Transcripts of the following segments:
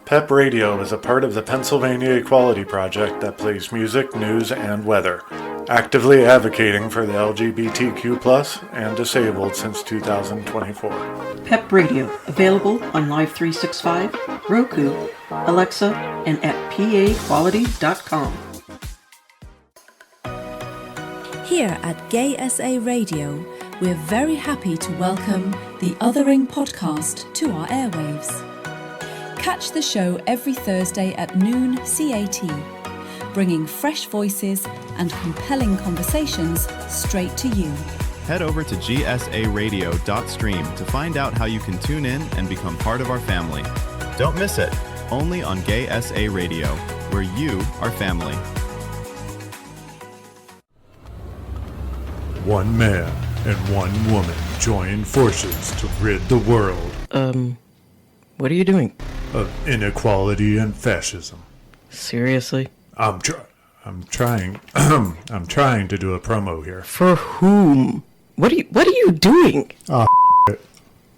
PEP Radio is a part of the Pennsylvania Equality Project that plays music, news, and weather, actively advocating for the LGBTQ+ and disabled since 2024. PEP Radio, available on Live 365, Roku, Alexa, and at paquality.com. Here at Gay SA Radio, we're very happy to welcome the Othering podcast to our airwaves. Catch the show every Thursday at noon CAT, bringing fresh voices and compelling conversations straight to you. Head over to gsaradio.stream to find out how you can tune in and become part of our family. Don't miss it, only on Gay SA Radio, where you are family. One man and one woman join forces to rid the world What are you doing? of inequality and fascism. Seriously? I'm trying I'm trying to do a promo here. For whom? What are you doing?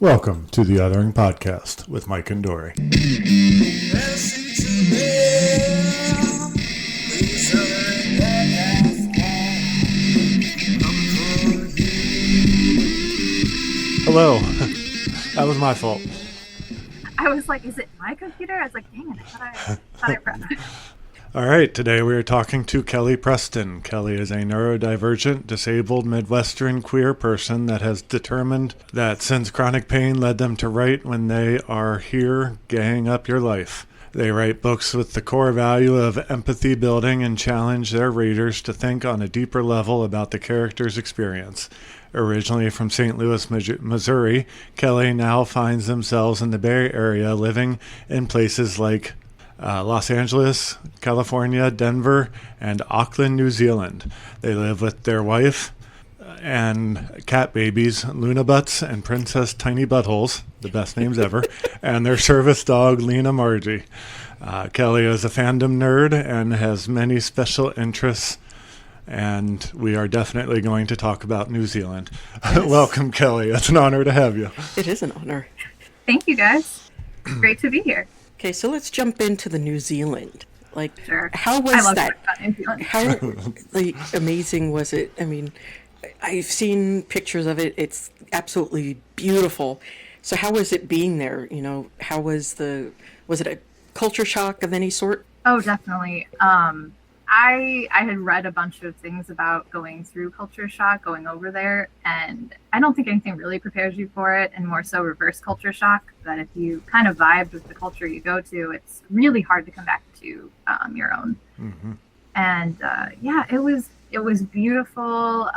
Welcome to the Othering Podcast with Mike and Dory. Hello. That was my fault. I was like, is it my computer? I was like, dang it, I thought I pressed. All right, today we are talking to Kelly Preston. Kelly is a neurodivergent, disabled Midwestern queer person that has determined that since chronic pain led them to write when they are here gaying up your life. They write books with the core value of empathy building and challenge their readers to think on a deeper level about the character's experience. Originally from St. Louis, Missouri, Kelly now finds themselves in the Bay Area living in places like Los Angeles, California, Denver, and Auckland, New Zealand. They live with their wife and cat babies, Luna Butts and Princess Tiny Buttholes, the best names ever, and their service dog, Lena Margie. Kelly is a fandom nerd and has many special interests, and we are definitely going to talk about New Zealand. Yes. Welcome, Kelly. It's an honor to have you. It is an honor. Thank you, guys. Great to be here. Okay, so let's jump into the New Zealand. Sure. How was I love that? New Zealand. How amazing was it? I mean, I've seen pictures of it. It's absolutely beautiful. So how was it being there? You know, was it a culture shock of any sort? Oh, definitely. I had read a bunch of things about going through culture shock, going over there, and I don't think anything really prepares you for it, and more so reverse culture shock, that if you kind of vibed with the culture you go to, it's really hard to come back to your own. Mm-hmm. And it was beautiful.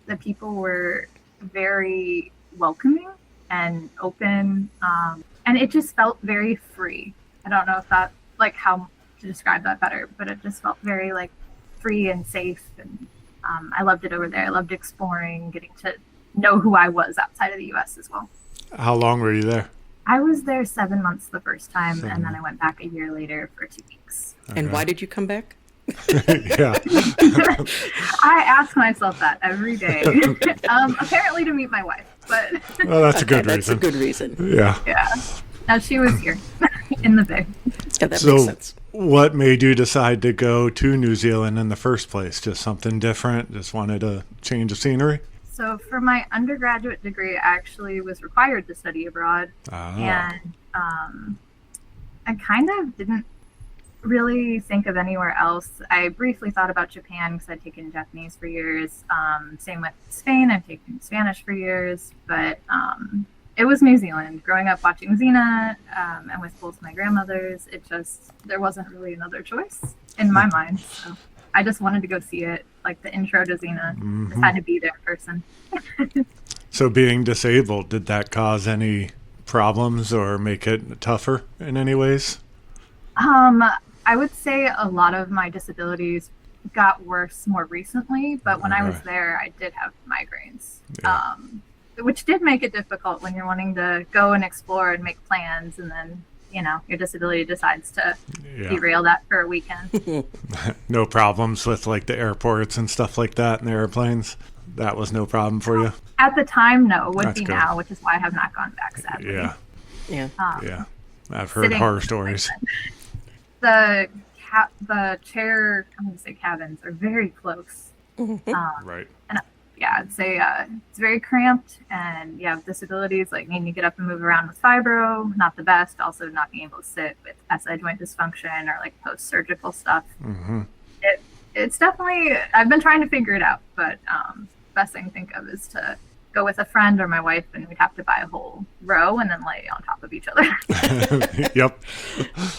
The people were very welcoming and open, and it just felt very free. I don't know if that, how to describe that better, but it just felt very free and safe, and I loved it over there. I loved exploring, getting to know who I was outside of the U.S. as well. How long were you there? I was there 7 months the first time, and then I went back a year later for 2 weeks. And why did you come back? Yeah. I ask myself that every day. Apparently to meet my wife, but well, that's a good reason. That's a good reason. Yeah. Yeah. Now she was here in the Bay. Yeah, that makes sense. What made you decide to go to New Zealand in the first place? Just something different? Just wanted a change of scenery? So for my undergraduate degree, I actually was required to study abroad. And I kind of didn't really think of anywhere else. I briefly thought about Japan because I'd taken Japanese for years. Same with Spain. I've taken Spanish for years. But it was New Zealand. Growing up watching Xena and with both my grandmothers, there wasn't really another choice in my mind. So I just wanted to go see it. Like the intro to Xena, just had to be there in person. So being disabled, did that cause any problems or make it tougher in any ways? I would say a lot of my disabilities got worse more recently, but when I was there, I did have migraines. Yeah. Which did make it difficult when you're wanting to go and explore and make plans, and then, your disability decides to derail that for a weekend. No problems with the airports and stuff like that and the airplanes? That was no problem for you? At the time, no. It would be good now, which is why I have not gone back, sadly. Yeah. Yeah. Yeah. I've heard sitting horror stories. The chair, I'm going to say cabins, are very close. Right. And yeah, I'd say it's very cramped, and you have disabilities like needing to get up and move around with fibro, not the best. Also, not being able to sit with SI joint dysfunction or like post-surgical stuff. It's definitely, I've been trying to figure it out, but best thing to think of is to go with a friend or my wife, and we'd have to buy a whole row and then lay on top of each other. Yep.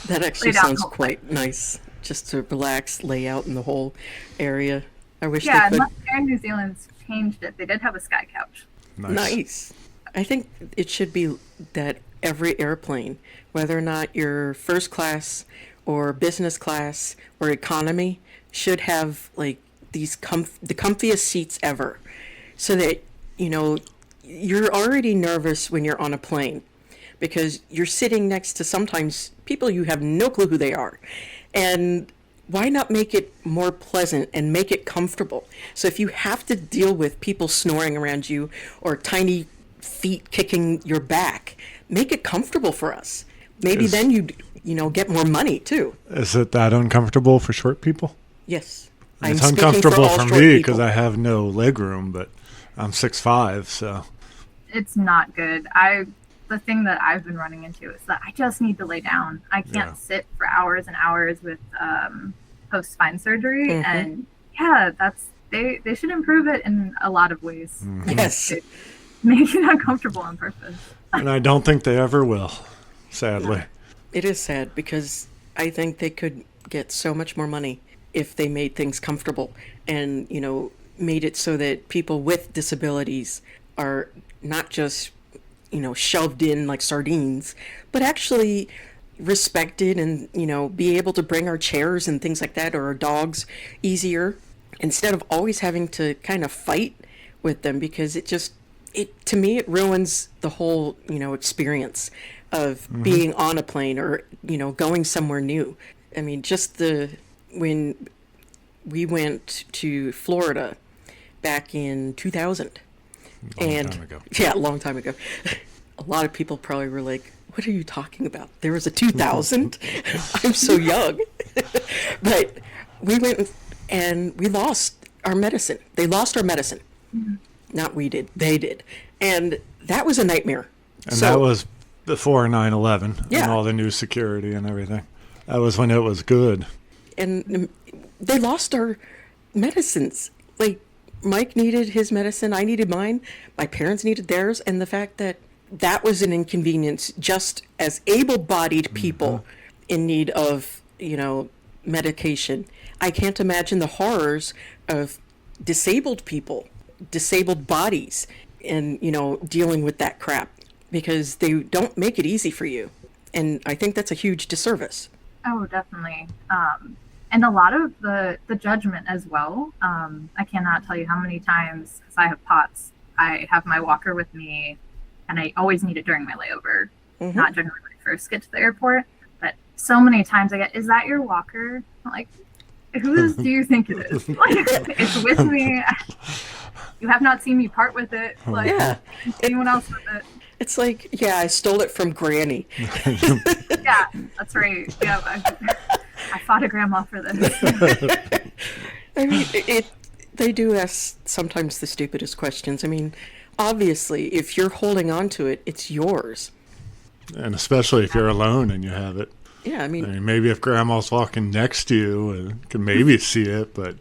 That actually sounds quite nice, just to relax, lay out in the whole area. I wish they could. Unless Air New Zealand's changed it, they did have a sky couch. Nice. I think it should be that every airplane, whether or not you're first class or business class or economy, should have like these the comfiest seats ever, so that you're already nervous when you're on a plane because you're sitting next to sometimes people you have no clue who they are, and why not make it more pleasant and make it comfortable? So if you have to deal with people snoring around you or tiny feet kicking your back, make it comfortable for us. Maybe then you'd get more money too. Is it that uncomfortable for short people? Yes. It's uncomfortable for me because I have no leg room, but I'm 6'5", so. It's not good. The thing that I've been running into is that I just need to lay down. I can't sit for hours and hours with post spine surgery, and they should improve it in a lot of ways. Yes, make it uncomfortable on purpose. And I don't think they ever will, sadly. It is sad because I think they could get so much more money if they made things comfortable and made it so that people with disabilities are not just shoved in like sardines, but actually respected and, be able to bring our chairs and things like that or our dogs easier instead of always having to kind of fight with them, because to me, it ruins the whole, experience of being on a plane or, going somewhere new. I mean, when we went to Florida back in 2000. Long time ago. Yeah, a long time ago. A lot of people probably were like, what are you talking about? There was a 2000? I'm so young. But we went and we lost our medicine. They lost our medicine. Not we did. They did. And that was a nightmare. And that was before 9/11 Yeah. and all the new security and everything. That was when it was good. And they lost our medicines. Like, Mike needed his medicine, I needed mine, my parents needed theirs, and the fact that was an inconvenience just as able-bodied people in need of, medication. I can't imagine the horrors of disabled people, disabled bodies, and, dealing with that crap, because they don't make it easy for you. And I think that's a huge disservice. Oh, definitely. And a lot of the judgment as well. I cannot tell you how many times, because I have POTS, I have my walker with me, and I always need it during my layover, not generally when I first get to the airport. But so many times I get, is that your walker? I'm like, whose do you think it is? Like, it's with me. You have not seen me part with it. Like, anyone else with it? It's like, I stole it from Granny. Yeah, that's right. Yeah, I fought a grandma for this. I mean, they do ask sometimes the stupidest questions. I mean, obviously, if you're holding on to it, it's yours. And especially if you're alone and you have it. Yeah, I mean maybe if grandma's walking next to you, you can maybe see it, but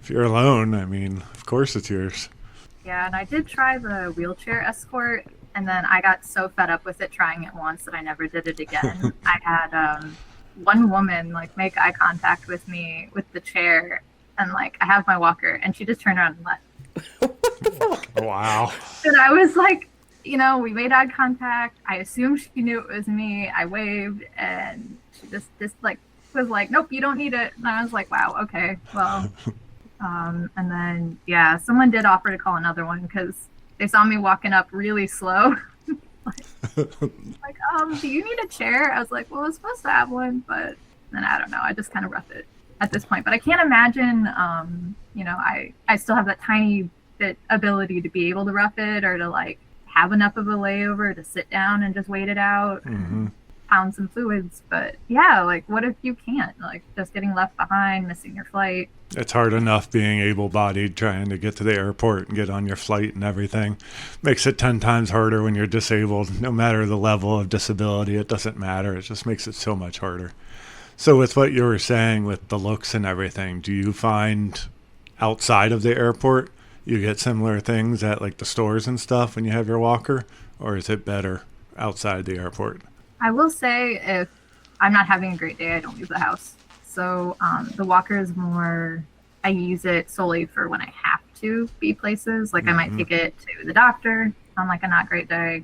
if you're alone, of course it's yours. Yeah, and I did try the wheelchair escort, and then I got so fed up with it trying it once that I never did it again. I had one woman make eye contact with me with the chair, and I have my walker, and she just turned around and left. what the fuck? Wow. And I was like, we made eye contact. I assumed she knew it was me. I waved, and she just was like, nope, you don't need it. And I was like, wow, okay, well. And then, someone did offer to call another one because they saw me walking up really slow. Do you need a chair? I was like, well, I was supposed to have one, but then I don't know. I just kind of rough it at this point. But I can't imagine, I still have that tiny bit ability to be able to rough it or to have enough of a layover to sit down and just wait it out. pound some fluids. But yeah, like what if you can't? Like just getting left behind, missing your flight. It's hard enough being able-bodied, trying to get to the airport and get on your flight and everything. Makes it 10 times harder when you're disabled. No matter the level of disability, it doesn't matter. It just makes it so much harder. So with what you were saying with the looks and everything, do you find outside of the airport you get similar things at like the stores and stuff when you have your walker? Or is it better outside the airport? I will say if I'm not having a great day, I don't leave the house. So the walker is more, I use it solely for when I have to be places. Like I might take it to the doctor on like a not great day,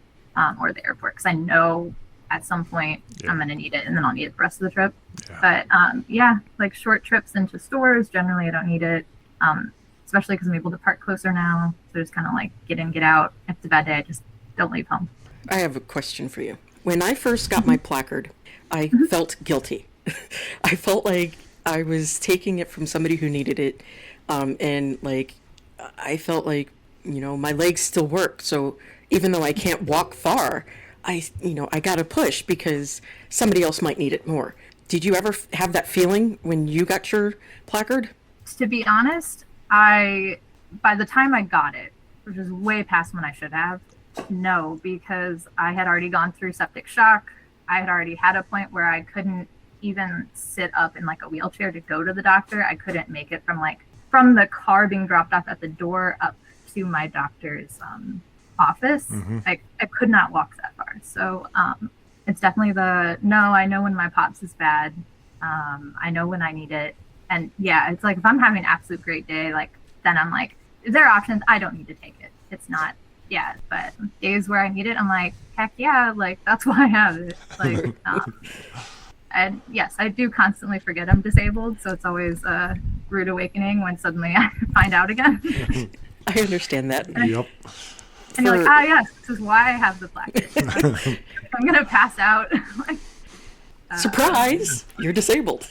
or the airport, because I know at some point I'm going to need it and then I'll need it the rest of the trip. But yeah, like short trips into stores, generally I don't need it, especially because I'm able to park closer now. So just kind of like get in, get out. If it's a bad day, I just don't leave home. I have a question for you. When I first got my placard, I felt guilty. I felt like I was taking it from somebody who needed it. And like, I felt like, you know, my legs still work. So even though I can't walk far, I got to push because somebody else might need it more. Did you ever have that feeling when you got your placard? To be honest, by the time I got it, which is way past when I should have, no, because I had already gone through septic shock. I had already had a point where I couldn't even sit up in like a wheelchair to go to the doctor. I couldn't make it from the car being dropped off at the door up to my doctor's office. I could not walk that far. So it's definitely I know when my POTS is bad. I know when I need it. And yeah, it's like if I'm having an absolute great day, like then I'm like, is there options? I don't need to take it. It's not, yeah. But days where I need it, I'm like, heck yeah, like that's why I have it. Like, and yes, I do constantly forget I'm disabled. So it's always a rude awakening when suddenly I find out again. I understand that. Yep. And you're like, yes, this is why I have the placard. I'm going to pass out. Like, surprise, you're disabled.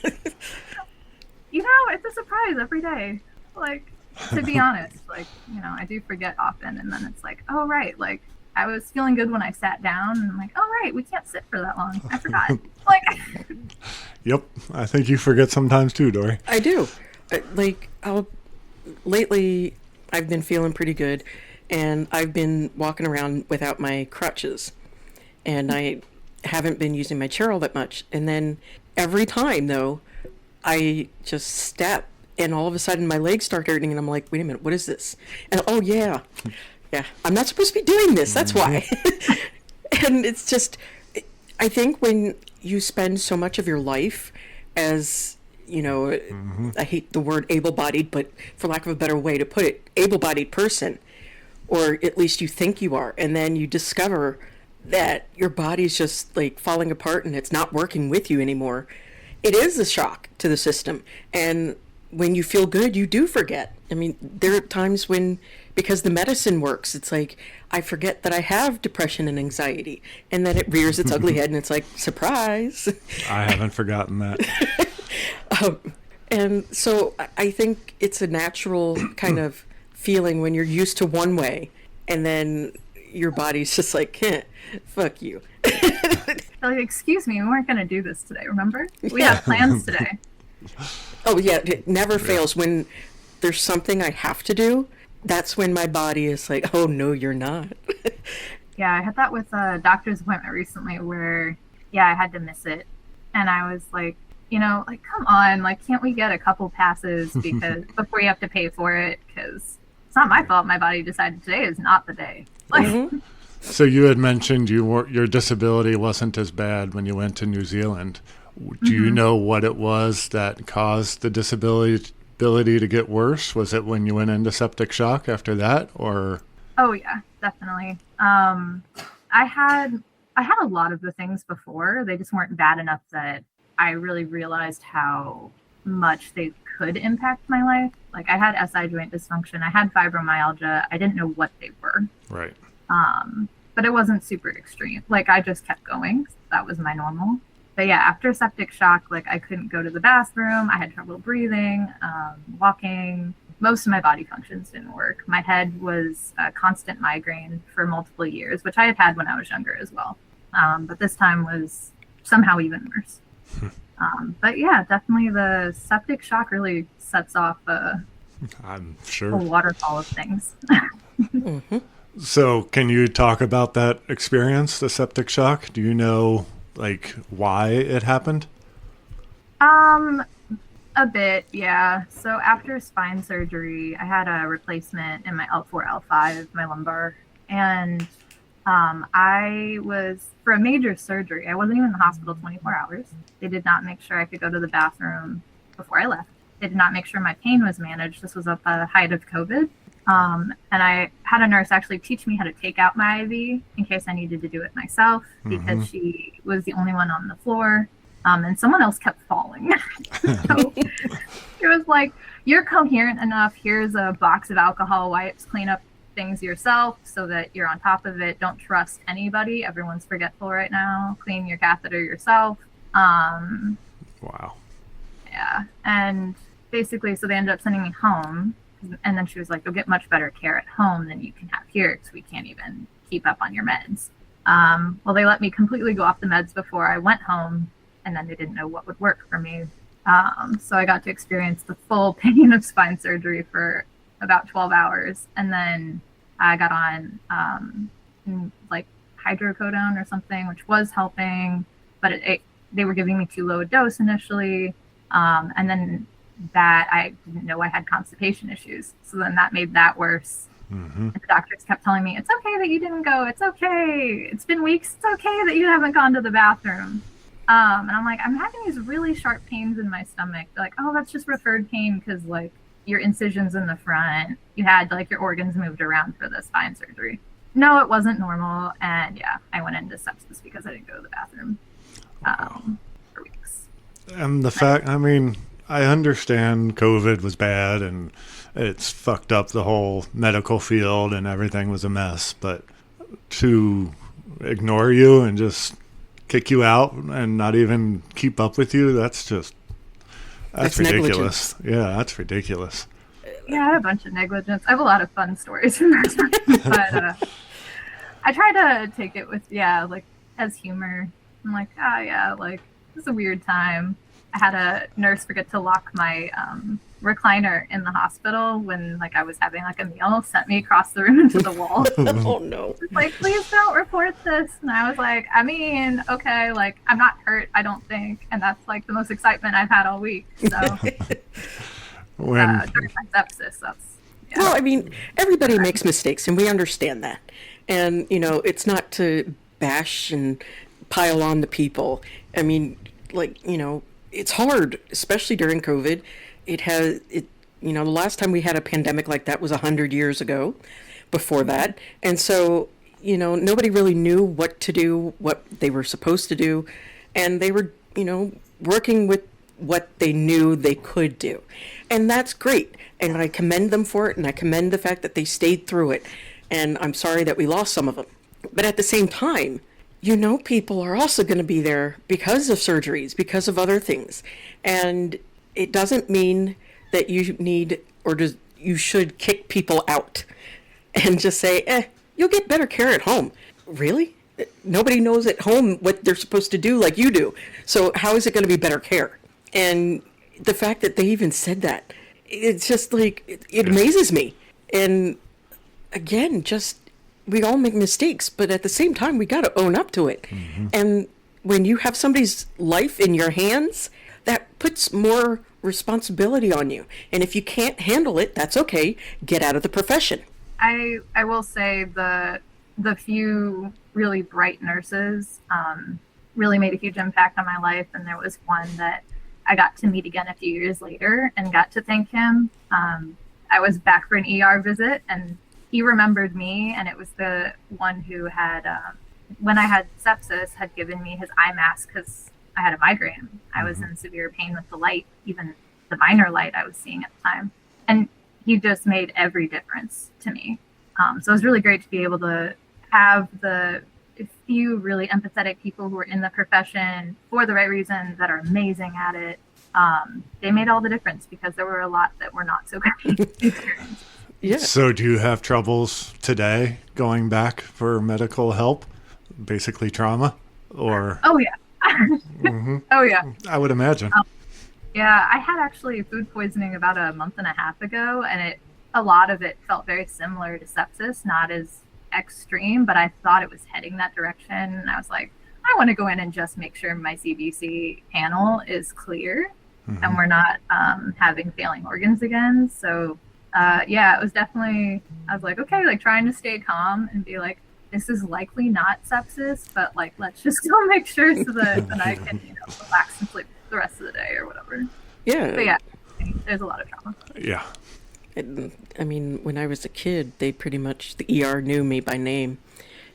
You know, it's a surprise every day. Like, to be honest, like, you know, I do forget often. And then it's like, oh, right. Like, I was feeling good when I sat down. And I'm like, oh, right. We can't sit for that long. I forgot. Like, Yep. I think you forget sometimes too, Dory. I do. Lately, I've been feeling pretty good. And I've been walking around without my crutches. And I haven't been using my chair all that much. And then every time, though, I just step and all of a sudden my legs start hurting and I'm like, wait a minute, what is this? And oh yeah, I'm not supposed to be doing this. That's why. And it's just, I think when you spend so much of your life as, you know, I hate the word able-bodied, but for lack of a better way to put it, able-bodied person, or at least you think you are, and then you discover that your body's just like falling apart and it's not working with you anymore. It is a shock to the system. And when you feel good, you do forget. I mean, there are times when, because the medicine works, it's like, I forget that I have depression and anxiety. And then it rears its ugly head and it's like, surprise. I haven't forgotten that. And so I think it's a natural kind of feeling when you're used to one way and then your body's just like, fuck you. like, excuse me, we weren't going to do this today, remember? We have plans today. Oh, yeah, it never fails. When there's something I have to do, that's when my body is like, oh, no, you're not. Yeah, I had that with a doctor's appointment recently where, I had to miss it. And I was like, you know, like, come on, like, can't we get a couple passes because before you have to pay for it? Because it's not my fault my body decided today is not the day. Like, So you had mentioned your disability wasn't as bad when you went to New Zealand. Do you know what it was that caused the disability to get worse? Was it when you went into septic shock after that, or? Oh yeah, definitely. I had a lot of the things before. They just weren't bad enough that I really realized how much they could impact my life. Like I had SI joint dysfunction. I had fibromyalgia. I didn't know what they were. Right. But it wasn't super extreme. Like I just kept going. That was my normal. But yeah, after septic shock, like I couldn't go to the bathroom. I had trouble breathing, walking. Most of my body functions didn't work. My head was a constant migraine for multiple years, which I had had when I was younger as well. But this time was somehow even worse. But yeah, definitely the septic shock really sets off I'm a sure. waterfall of things. So can you talk about that experience, the septic shock? Do you know like why it happened? A bit, yeah. So after spine surgery, I had a replacement in my L4, L5, my lumbar, and I was for a major surgery. I wasn't even in the hospital 24 hours. They did not make sure I could go to the bathroom before I left. They did not make sure my pain was managed. This was at the height of COVID. And I had a nurse actually teach me how to take out my IV in case I needed to do it myself because she was the only one on the floor. And someone else kept falling. So it was like, you're coherent enough. Here's a box of alcohol wipes. Clean up things yourself so that you're on top of it. Don't trust anybody. Everyone's forgetful right now. Clean your catheter yourself. Wow. Yeah. And basically, so they ended up sending me home. And then she was like, you'll get much better care at home than you can have here because we can't even keep up on your meds. Well, they let me completely go off the meds before I went home. And then they didn't know what would work for me. So I got to experience the full pain of spine surgery for about 12 hours. And then I got on like hydrocodone or something, which was helping, but they were giving me too low a dose initially. And then that I didn't know I had constipation issues. So then that made that worse. And the doctors kept telling me, it's okay that you didn't go. It's okay. It's been weeks. It's okay that you haven't gone to the bathroom. And I'm like, I'm having these really sharp pains in my stomach. They're like, oh, that's just referred pain because like your incisions in the front, you had like your organs moved around for the spine surgery. No, it wasn't normal. And yeah, I went into sepsis because I didn't go to the bathroom for weeks. And the fact, I mean, I understand COVID was bad and it's fucked up the whole medical field and everything was a mess, but to ignore you and just kick you out and not even keep up with you, that's ridiculous. Yeah, that's ridiculous. Yeah, I had a bunch of negligence. I have a lot of fun stories from that time, but I try to take it with, like as humor. I'm like, yeah, like this is a weird time. I had a nurse forget to lock my recliner in the hospital when like I was having like a meal, sent me across the room into the wall. Oh no. Like, please don't report this. And I was like, I mean, okay, like I'm not hurt, I don't think. And that's like the most excitement I've had all week. So during my sepsis, that's Well, I mean, everybody makes mistakes and we understand that. And, you know, it's not to bash and pile on the people. I mean, like, you know, it's hard, especially during COVID. The last time we had a pandemic like that was 100 years ago before that. And so, you know, nobody really knew what to do, what they were supposed to do. And they were, you know, working with what they knew they could do. And that's great. And I commend them for it. And I commend the fact that they stayed through it. And I'm sorry that we lost some of them. But at the same time, you know, people are also going to be there because of surgeries, because of other things. And it doesn't mean that you need you should kick people out and just say, you'll get better care at home. Really? Nobody knows at home what they're supposed to do like you do. So how is it going to be better care? And the fact that they even said that, it's just like, it amazes me. And again, just, we all make mistakes, but at the same time, we got to own up to it. And when you have somebody's life in your hands, that puts more responsibility on you. And if you can't handle it, that's okay. Get out of the profession. I will say the few really bright nurses really made a huge impact on my life. And there was one that I got to meet again a few years later and got to thank him. I was back for an ER visit and he remembered me, and it was the one who had, when I had sepsis, had given me his eye mask because I had a migraine. I was in severe pain with the light, even the minor light I was seeing at the time. And he just made every difference to me. So it was really great to be able to have the few really empathetic people who are in the profession for the right reasons that are amazing at it. They made all the difference because there were a lot that were not so great experiences. Yeah. So do you have troubles today going back for medical help? Basically trauma? Or Oh, yeah. Oh yeah. I would imagine. Yeah, I had actually food poisoning about a month and a half ago, and a lot of it felt very similar to sepsis, not as extreme, but I thought it was heading that direction. And I was like, I want to go in and just make sure my CBC panel is clear and we're not having failing organs again. So yeah, it was definitely, I was like, okay, like trying to stay calm and be like, this is likely not sepsis, but like, let's just go make sure so that I can, relax and sleep the rest of the day or whatever. Yeah. But yeah, there's a lot of trauma. Yeah. I mean, when I was a kid, the ER knew me by name.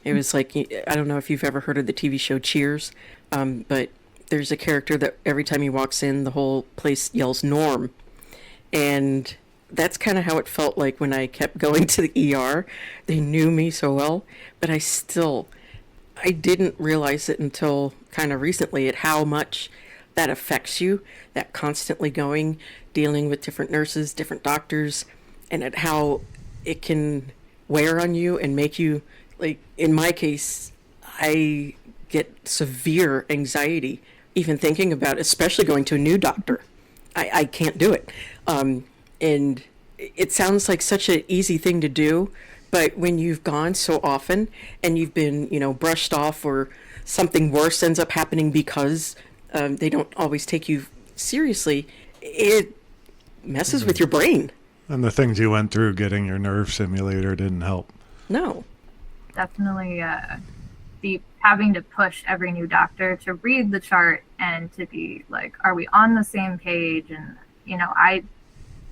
It was like, I don't know if you've ever heard of the TV show Cheers, but there's a character that every time he walks in, the whole place yells Norm. And that's kind of how it felt like when I kept going to the ER. They knew me so well, but I didn't realize it until kind of recently at how much that affects you, that constantly going, dealing with different nurses, different doctors, and at how it can wear on you and make you, like in my case, I get severe anxiety even thinking about, especially going to a new doctor. I can't do it. And it sounds like such an easy thing to do, but when you've gone so often and you've been, brushed off, or something worse ends up happening because they don't always take you seriously, it messes with your brain. And the things you went through getting your nerve simulator didn't help. No. Definitely having to push every new doctor to read the chart and to be like, are we on the same page? And, I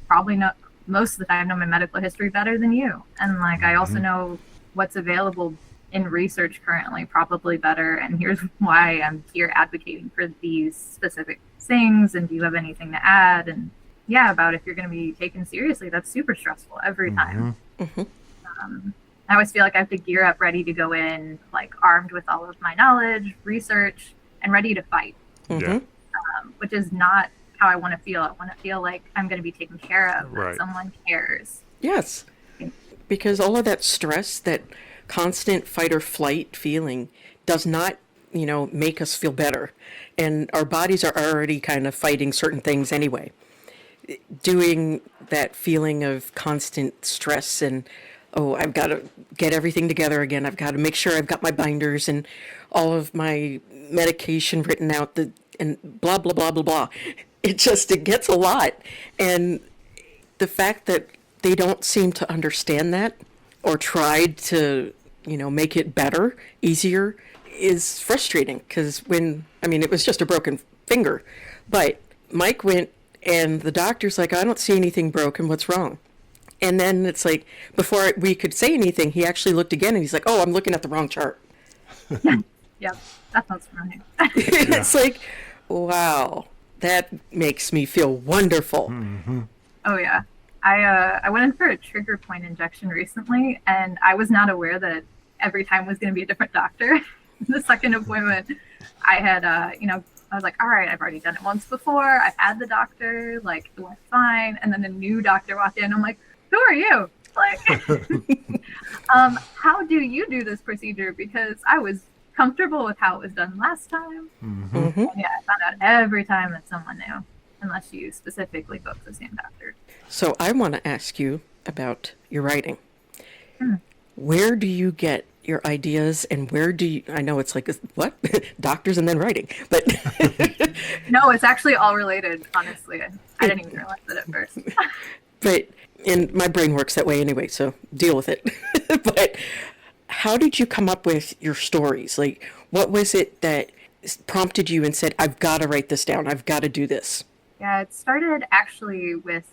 probably know most of the time know my medical history better than you. And like, I also know what's available in research currently probably better. And here's why I'm here advocating for these specific things. And do you have anything to add? And yeah, about if you're going to be taken seriously, that's super stressful every time. I always feel like I have to gear up ready to go in, like armed with all of my knowledge, research, and ready to fight. Yeah. Which is not how I want to feel. I want to feel like I'm going to be taken care of, Right. that someone cares. Yes. Because all of that stress, that constant fight or flight feeling does not, make us feel better. And our bodies are already kind of fighting certain things anyway. Doing that feeling of constant stress and, I've got to get everything together again. I've got to make sure I've got my binders and all of my medication written out, and blah, blah, blah, blah, blah. It gets a lot. And the fact that they don't seem to understand that or tried to, make it better, easier, is frustrating. Because it was just a broken finger. But Mike went and the doctor's like, I don't see anything broken. What's wrong? And then it's like, before we could say anything, he actually looked again and he's like, I'm looking at the wrong chart. Yep, that sounds familiar. It's like, wow, that makes me feel wonderful. Oh yeah. I went in for a trigger point injection recently, and I was not aware that every time was going to be a different doctor. The second appointment, I had, I was like, all right, I've already done it once before. I've had the doctor, like, it went fine. And then a new doctor walked in. I'm like, who are you? Like, how do you do this procedure? Because I was comfortable with how it was done last time. And yeah, I found out every time that someone new, unless you specifically book the same doctor. So I want to ask you about your writing. Where do you get your ideas, and where do you, I know it's like, what? Doctors and then writing, but. No, it's actually all related, honestly. I didn't even realize that at first. But, and my brain works that way anyway, so deal with it. But how did you come up with your stories? Like, what was it that prompted you and said, I've got to write this down, I've got to do this? Yeah, it started actually with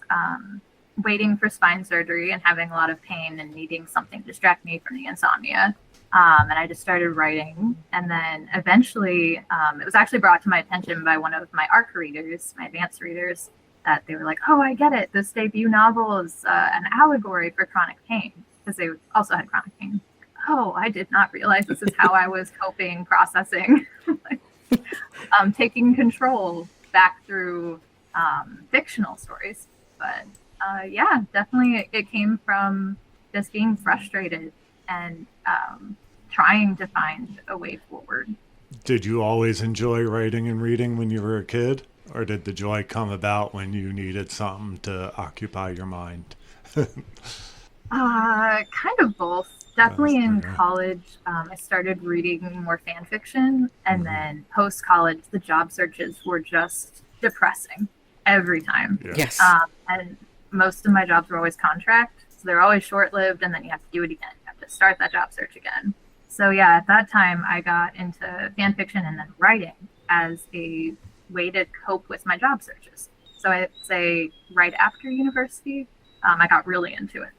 waiting for spine surgery and having a lot of pain and needing something to distract me from the insomnia. And I just started writing. And then eventually, it was actually brought to my attention by one of my ARC readers, my advanced readers, that they were like, oh, I get it. This debut novel is an allegory for chronic pain, because they also had chronic pain. Oh, I did not realize this is how I was coping, processing, taking control back through fictional stories. But yeah, definitely it came from just being frustrated and trying to find a way forward. Did you always enjoy writing and reading when you were a kid? Or did the joy come about when you needed something to occupy your mind? Kind of both. Definitely in Yeah. college, I started reading more fan fiction, and then post college, the job searches were just depressing every time. Yeah. Yes. And most of my jobs were always contract, so they're always short lived, and then you have to do it again. You have to start that job search again. So yeah, at that time, I got into fan fiction and then writing as a way to cope with my job searches. So I'd say right after university, I got really into it.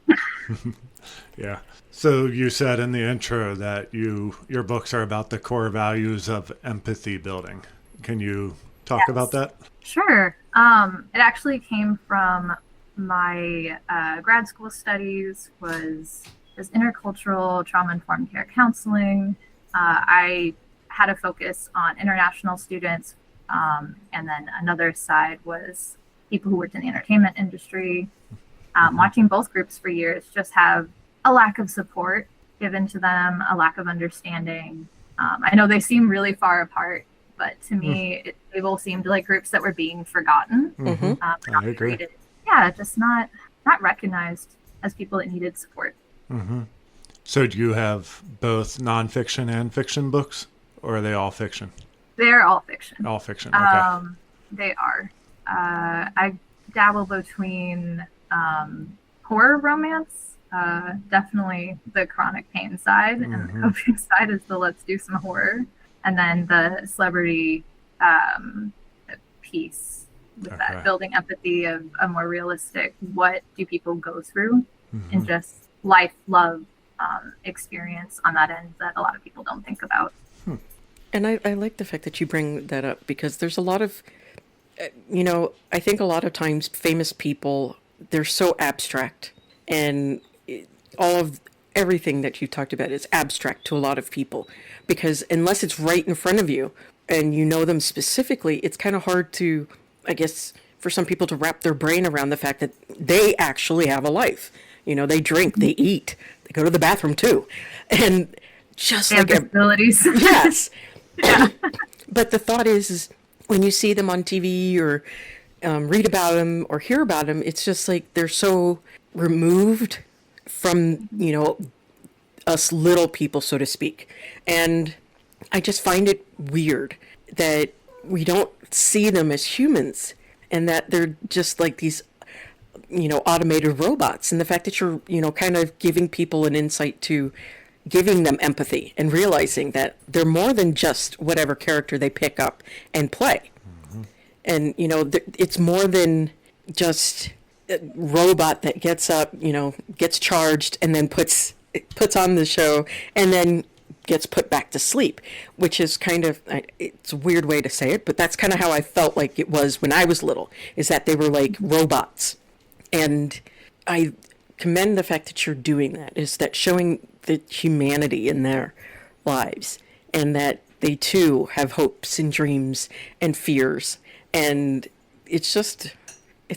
Yeah. So you said in the intro that your books are about the core values of empathy building. Can you talk Yes. about that? Sure. It actually came from my grad school studies was intercultural trauma-informed care counseling. I had a focus on international students, and then another side was people who worked in the entertainment industry. Watching both groups for years just have a lack of support given to them, a lack of understanding. I know they seem really far apart, but to me, they both seemed like groups that were being forgotten. Mhm. Not I agree. treated. Yeah, just not recognized as people that needed support. So do you have both nonfiction and fiction books, or are they all fiction? They're all fiction. All fiction. Okay. They are. I dabble between horror romance, definitely the chronic pain side, and the coping side is the let's do some horror, and then the celebrity piece with Okay. that building empathy of a more realistic what do people go through and just life love experience on that end that a lot of people don't think about. And I like the fact that you bring that up, because there's a lot of, I think a lot of times famous people, they're so abstract, and all of everything that you talked about is abstract to a lot of people, because unless it's right in front of you and you know them specifically, it's kind of hard to, I guess, for some people to wrap their brain around the fact that they actually have a life. They drink, they eat, they go to the bathroom too. And just They have like disabilities. yes. But the thought is when you see them on TV or read about them or hear about them, it's just like they're so removed from, us little people, so to speak. And I just find it weird that we don't see them as humans, and that they're just like these, automated robots. And the fact that you're, kind of giving people an insight to giving them empathy and realizing that they're more than just whatever character they pick up and play. And, it's more than just a robot that gets up, gets charged and then puts on the show and then gets put back to sleep, which is kind of, it's a weird way to say it, but that's kind of how I felt like it was when I was little, is that they were like robots. And I commend the fact that you're doing that, is that showing the humanity in their lives, and that they too have hopes and dreams and fears. And it's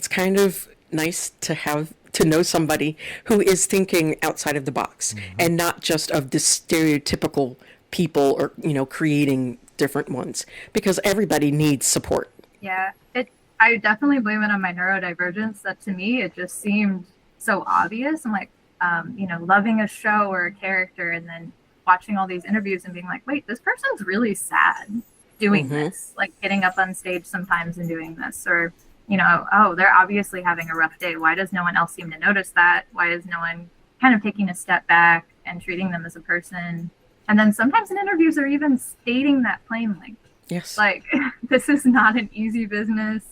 kind of nice to know somebody who is thinking outside of the box and not just of the stereotypical people or, creating different ones, because everybody needs support. Yeah, I definitely blame it on my neurodivergence. That to me, it just seemed so obvious. I'm like, loving a show or a character and then watching all these interviews and being like, wait, this person's really sad doing this, like getting up on stage sometimes and doing this, or, oh, they're obviously having a rough day. Why does no one else seem to notice that? Why is no one kind of taking a step back and treating them as a person? And then sometimes in interviews, they're even stating that plainly. Yes. Like, this is not an easy business.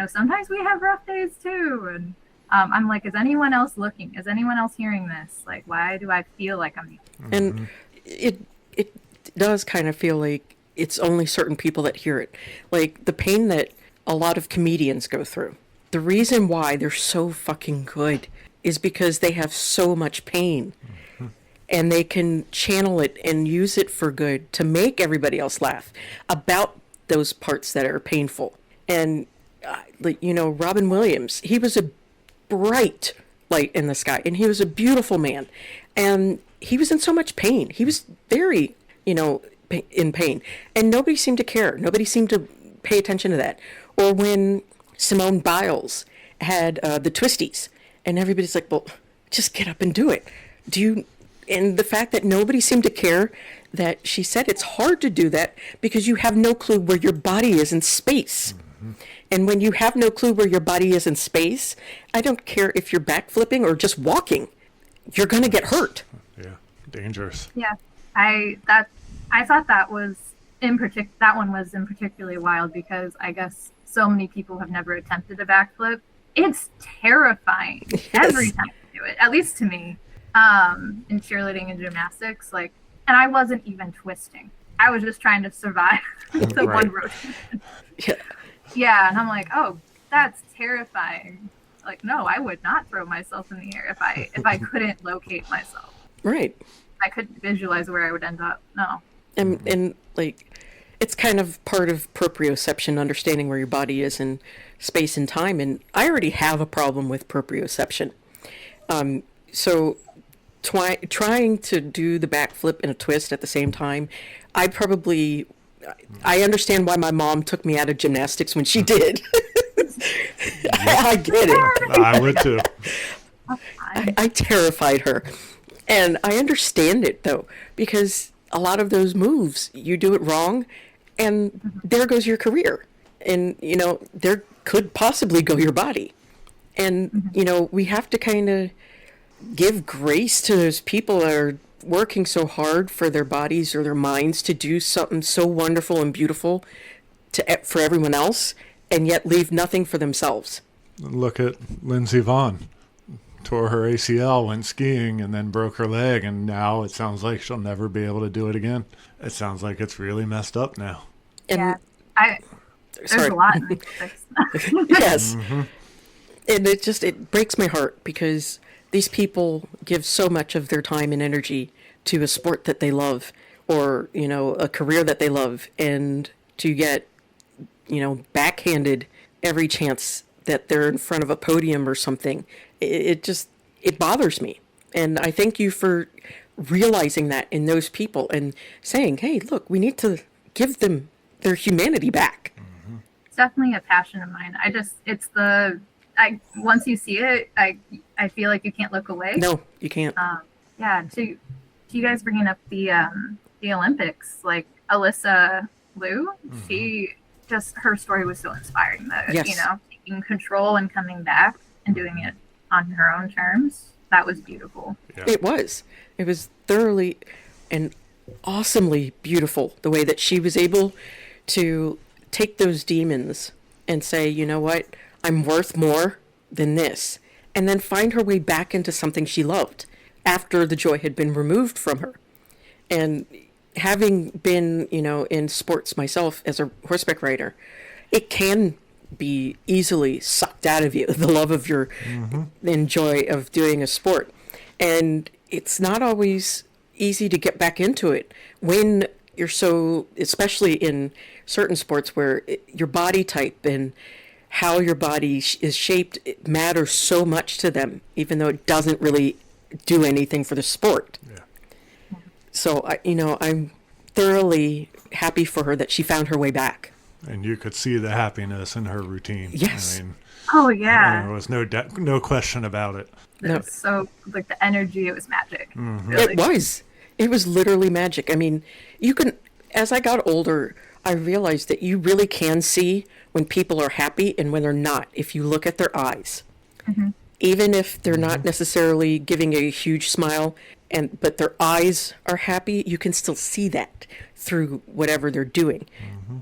Sometimes we have rough days too. And I'm like, is anyone else looking? Is anyone else hearing this? Like, why do I feel like I'm... And it does kind of feel like it's only certain people that hear it. Like the pain that a lot of comedians go through. The reason why they're so fucking good is because they have so much pain. And they can channel it and use it for good to make everybody else laugh about those parts that are painful. And, Robin Williams, he was a bright light in the sky, and he was a beautiful man. And he was in so much pain. He was very, in pain. And nobody seemed to care. Nobody seemed to pay attention to that. Or when Simone Biles had the twisties, and everybody's like, well, just get up and do it. And the fact that nobody seemed to care that she said it's hard to do that because you have no clue where your body is in space. Mm-hmm. And when you have no clue where your body is in space, I don't care if you're backflipping or just walking, you're going to get hurt. Yeah, dangerous. Yeah, I thought that was that one was in particularly wild because I guess so many people have never attempted a backflip. It's terrifying every time you do it, at least to me. In cheerleading and gymnastics, and I wasn't even twisting. I was just trying to survive the one rotation. Yeah, and I'm like, oh, that's terrifying. No, I would not throw myself in the air if I couldn't locate myself. Right. I couldn't visualize where I would end up. No. And it's kind of part of proprioception, understanding where your body is in space and time. And I already have a problem with proprioception. So trying to do the backflip and a twist at the same time, I understand why my mom took me out of gymnastics when she did. I get it. I would too. I terrified her. And I understand it, though, because a lot of those moves, you do it wrong, and there goes your career. And, there could possibly go your body. And, we have to kind of give grace to those people that are working so hard for their bodies or their minds to do something so wonderful and beautiful for everyone else, and yet leave nothing for themselves. Look at Lindsey Vonn. Tore her ACL, went skiing, and then broke her leg, and now it sounds like she'll never be able to do it again. It sounds like it's really messed up now. And, there's a lot in this. Yes. Mm-hmm. And it breaks my heart because these people give so much of their time and energy to a sport that they love or, a career that they love, and to get, backhanded every chance that they're in front of a podium or something. It bothers me. And I thank you for realizing that in those people and saying, hey, look, we need to give them their humanity back. Mm-hmm. It's definitely a passion of mine. Once you see it, I feel like you can't look away. No, you can't. To you guys bringing up the Olympics, Alyssa Liu, her story was so inspiring. Yes. Taking control and coming back and doing it on her own terms. That was beautiful. Yeah. It was thoroughly and awesomely beautiful the way that she was able to take those demons and say, you know what, I'm worth more than this, and then find her way back into something she loved after the joy had been removed from her. And having been, in sports myself as a horseback rider, it can be easily sucked out of you, the love of your and joy of doing a sport. And it's not always easy to get back into it when you're so, especially in certain sports where your body type and how your body is shaped, it matters so much to them, even though it doesn't really do anything for the sport. Yeah. So, I'm thoroughly happy for her that she found her way back. And you could see the happiness in her routine. Yes. Oh, yeah. There was no question about it. No. So, the energy, it was magic. Mm-hmm. Really. It was literally magic. I mean, as I got older, I realized that you really can see when people are happy and when they're not, if you look at their eyes. Mm-hmm. Even if they're not necessarily giving a huge smile, but their eyes are happy, you can still see that through whatever they're doing. Mm-hmm.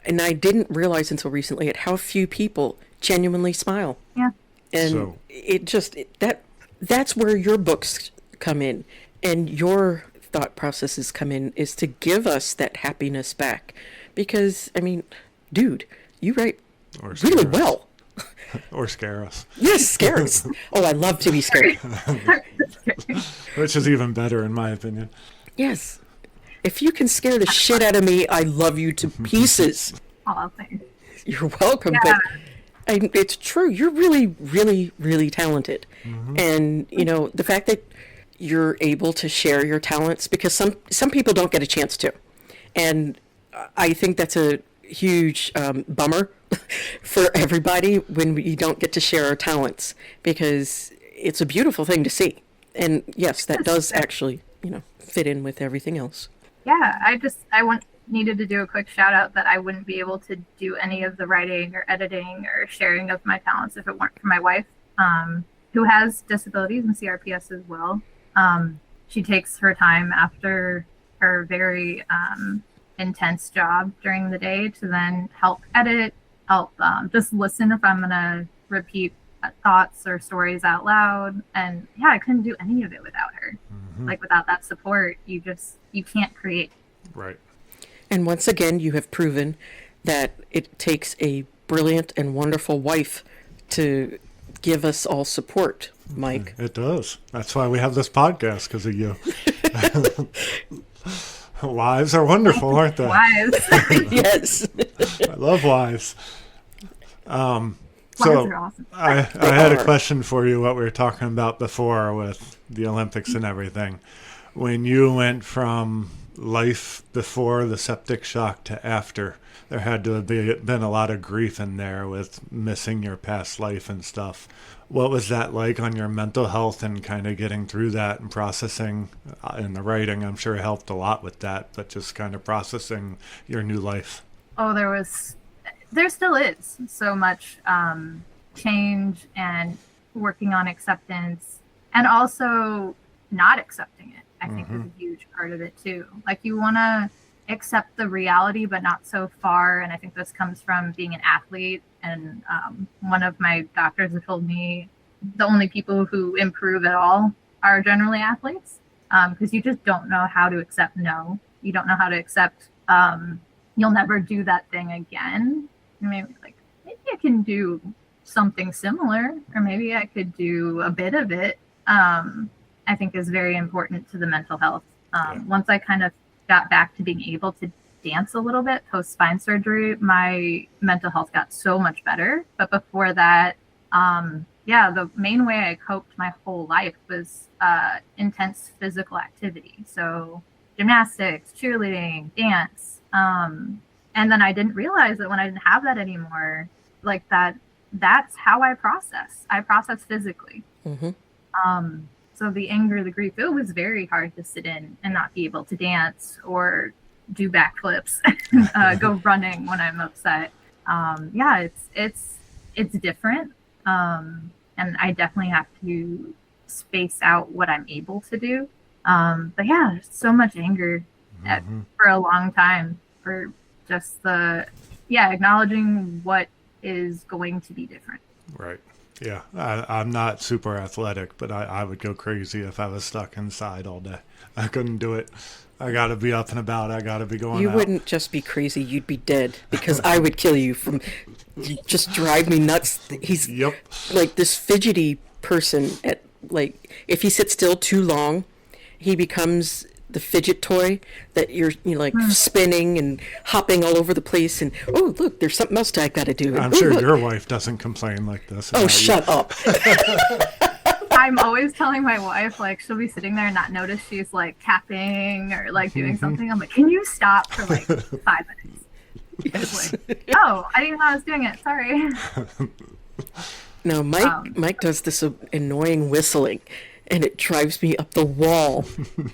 And I didn't realize until recently at how few people genuinely smile. Yeah. And that's where your books come in and your thought processes come in, is to give us that happiness back. Because, dude, you write really well. Or scare us. Yes, scare us. Oh, I love to be scared. Which is even better, in my opinion. Yes. If you can scare the shit out of me, I love you to pieces. Oh, thanks. You're welcome. Yeah. But it's true. You're really, really, really talented. Mm-hmm. And, the fact that you're able to share your talents, because some people don't get a chance to. And I think that's a huge bummer for everybody when we don't get to share our talents, because it's a beautiful thing to see. And yes, that does actually, fit in with everything else. Yeah, needed to do a quick shout out that I wouldn't be able to do any of the writing or editing or sharing of my talents if it weren't for my wife, who has disabilities and CRPS as well. She takes her time after her very intense job during the day to then help edit, help just listen if I'm going to repeat thoughts or stories out loud. And yeah, I couldn't do any of it without her. Like without that support, you can't create. Right. And once again, you have proven that it takes a brilliant and wonderful wife to give us all support, Mike. It does. That's why we have this podcast, because of you. Wives are wonderful, aren't they? Wives. Yes. I love wives. Wives So are awesome. I had a question for you, what we were talking about before with the Olympics and everything. When you went from life before the septic shock to after, there had to have been a lot of grief in there with missing your past life and stuff. What was that like on your mental health and kind of getting through that and processing in the writing? I'm sure it helped a lot with that, but just kind of processing your new life. Oh, there still is so much change and working on acceptance, and also not accepting it, I think is a huge part of it too. Like, you want to accept the reality, but not so far. And I think this comes from being an athlete. And one of my doctors have told me the only people who improve at all are generally athletes, because you just don't know how to accept no. You don't know how to accept you'll never do that thing again. Maybe I can do something similar, or maybe I could do a bit of it. I think is very important to the mental health. Once I kind of got back to being able to dance a little bit post spine surgery, my mental health got so much better. But before that, the main way I coped my whole life was intense physical activity. So gymnastics, cheerleading, dance. And then I didn't realize that when I didn't have that anymore, that's how I process. I process physically. So the anger, the grief, it was very hard to sit in and not be able to dance or do backflips, go running when I'm upset. It's different. And I definitely have to space out what I'm able to do. But yeah, there's so much anger for a long time, for just acknowledging what is going to be different. Right. Yeah, I'm not super athletic, but I would go crazy if I was stuck inside all day. I couldn't do it. I got to be up and about. I got to be going out. You wouldn't just be crazy. You'd be dead, because I would kill you. You just drive me nuts. He's like this fidgety person. If he sits still too long, he becomes the fidget toy that you're spinning and hopping all over the place. And, oh, look, there's something else I got to do. I'm sure your wife doesn't complain like this. Oh, shut up. I'm always telling my wife, she'll be sitting there and not notice she's tapping or doing something. I'm like, can you stop for 5 minutes? Yes. Oh, I didn't know I was doing it. Sorry. No, Mike does this annoying whistling, and it drives me up the wall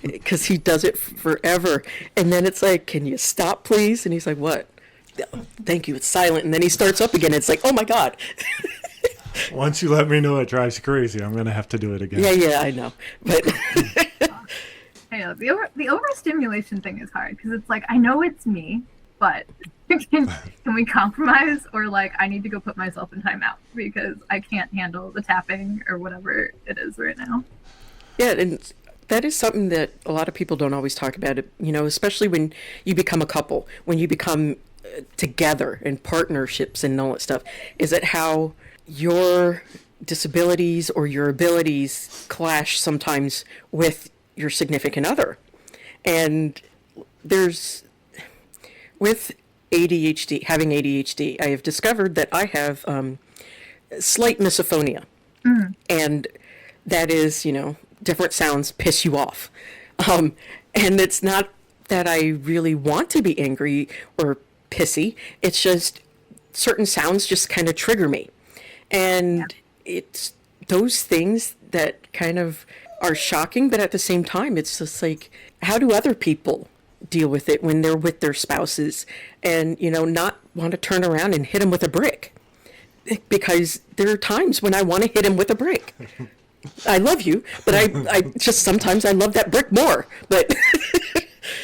because he does it forever. And then it's like, can you stop, please? And he's like, what? Thank you. It's silent. And then he starts up again. It's like, oh my God. Once you let me know it drives you crazy, I'm going to have to do it again. Yeah, I know. But the overstimulation thing is hard, because it's I know it's me, but can we compromise? Or I need to go put myself in timeout because I can't handle the tapping or whatever it is right now. Yeah, and that is something that a lot of people don't always talk about, especially when you become a couple, when you become together in partnerships and all that stuff, is that how your disabilities or your abilities clash sometimes with your significant other. And with ADHD, having ADHD, I have discovered that I have slight misophonia. And that is, different sounds piss you off. And it's not that I really want to be angry or pissy. It's just certain sounds just kind of trigger me. And it's those things that kind of are shocking, but at the same time, it's just like, how do other people deal with it when they're with their spouses and, not want to turn around and hit them with a brick? Because there are times when I want to hit him with a brick. I love you, but I just sometimes I love that brick more. But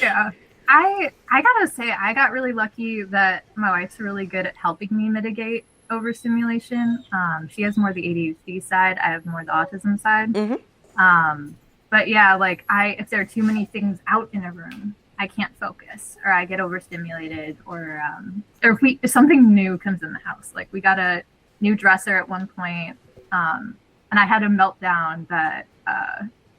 yeah, I gotta say, I got really lucky that my wife's really good at helping me mitigate overstimulation. She has more the ADHD side. I have more the autism side. But yeah, like if there are too many things out in a room, I can't focus, or I get overstimulated, or if something new comes in the house, like we got a new dresser at one point, and I had a meltdown that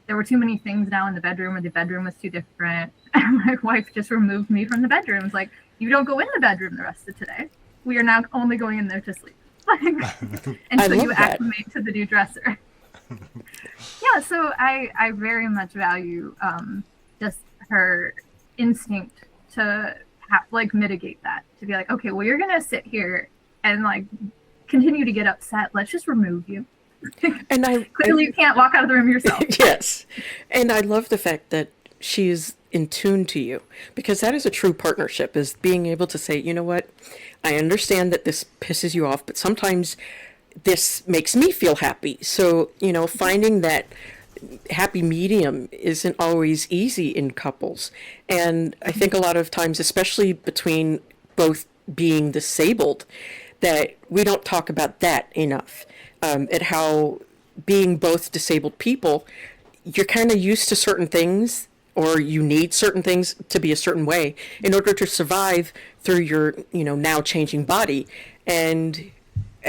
there were too many things now in the bedroom, or the bedroom was too different, and my wife just removed me from the bedroom. It's like, you don't go in the bedroom the rest of today. We are now only going in there to sleep until you acclimate to the new dresser. Yeah, so I very much value just her instinct to mitigate that, to be like, okay, well, you're gonna sit here and continue to get upset. Let's just remove you. And clearly you can't walk out of the room yourself. Yes, and I love the fact that she's in tune to you, because that is a true partnership, is being able to say, you know what, I understand that this pisses you off, but sometimes this makes me feel happy. So, finding that happy medium isn't always easy in couples. And I think a lot of times, especially between both being disabled, that we don't talk about that enough. At how being both disabled people, you're kind of used to certain things, or you need certain things to be a certain way in order to survive through your, now changing body. And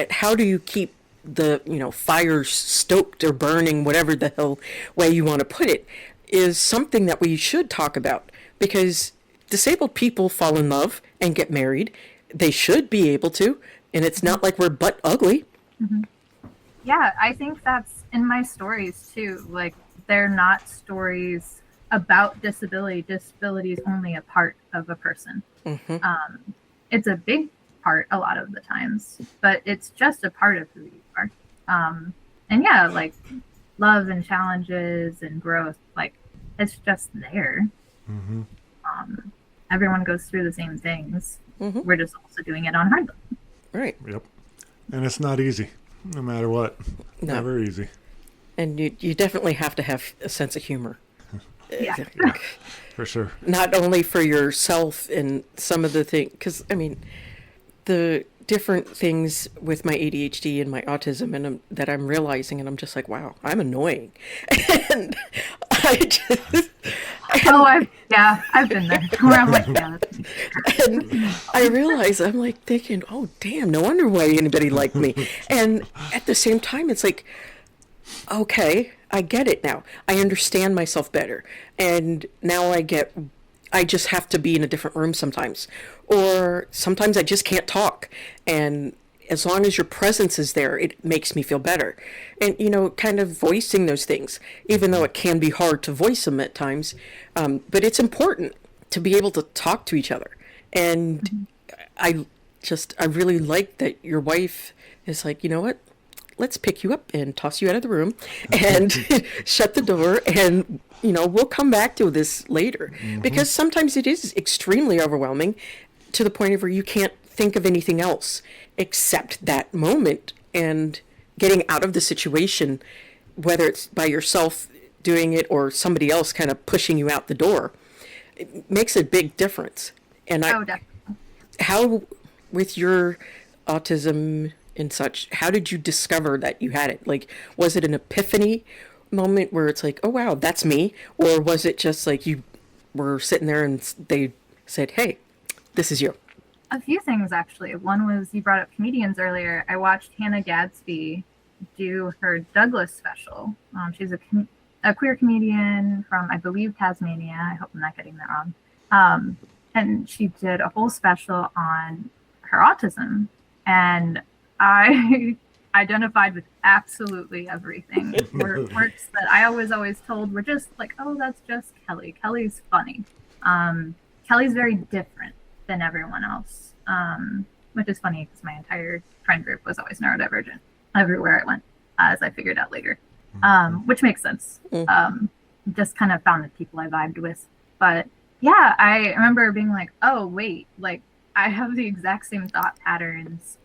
how do you keep the fires stoked or burning, whatever the hell way you want to put it, is something that we should talk about, because disabled people fall in love and get married. They should be able to, and it's not like we're butt ugly. Mm-hmm. Yeah, I think that's in my stories too. Like, they're not stories about disability. Disability is only a part of a person. It's a big part a lot of the times, but it's just a part of who you are. And yeah, love and challenges and growth, it's just there. Everyone goes through the same things. We're just also doing it on hard level. Right. Yep. And it's not easy, no matter what. No. Never easy. And you definitely have to have a sense of humor. Yeah. For sure. Not only for yourself and some of the things, because, the different things with my ADHD and my autism and that I'm realizing, and I'm just like, wow, I'm annoying. And I just... I've been there. Where I'm like, yeah. And I realize, I'm thinking, oh, damn, no wonder why anybody liked me. And at the same time, it's like, okay, I get it now. I understand myself better. And now I just have to be in a different room sometimes. Or sometimes I just can't talk. And as long as your presence is there, it makes me feel better. And, kind of voicing those things, even though it can be hard to voice them at times. But it's important to be able to talk to each other. And I really like that your wife is like, you know what? Let's pick you up and toss you out of the room and shut the door, and we'll come back to this later. Because sometimes it is extremely overwhelming to the point of where you can't think of anything else except that moment, and getting out of the situation, whether it's by yourself doing it or somebody else kind of pushing you out the door, it makes a big difference. And definitely. How, with your autism and such, how did you discover that you had it? Was it an epiphany moment where it's like, oh wow, that's me? Or was it just like you were sitting there and they said, hey, this is you? A few things, actually. One was, you brought up comedians earlier. I watched Hannah Gadsby do her Douglas special. She's a queer comedian from, I believe, Tasmania. I hope I'm not getting that wrong. And she did a whole special on her autism. And I identified with absolutely everything. Words that I was always told were just like, oh, that's just Kelly. Kelly's funny. Kelly's very different than everyone else, which is funny because my entire friend group was always neurodivergent everywhere I went, as I figured out later, which makes sense. Just kind of found the people I vibed with. But yeah, I remember being like, oh, wait, like I have the exact same thought patterns.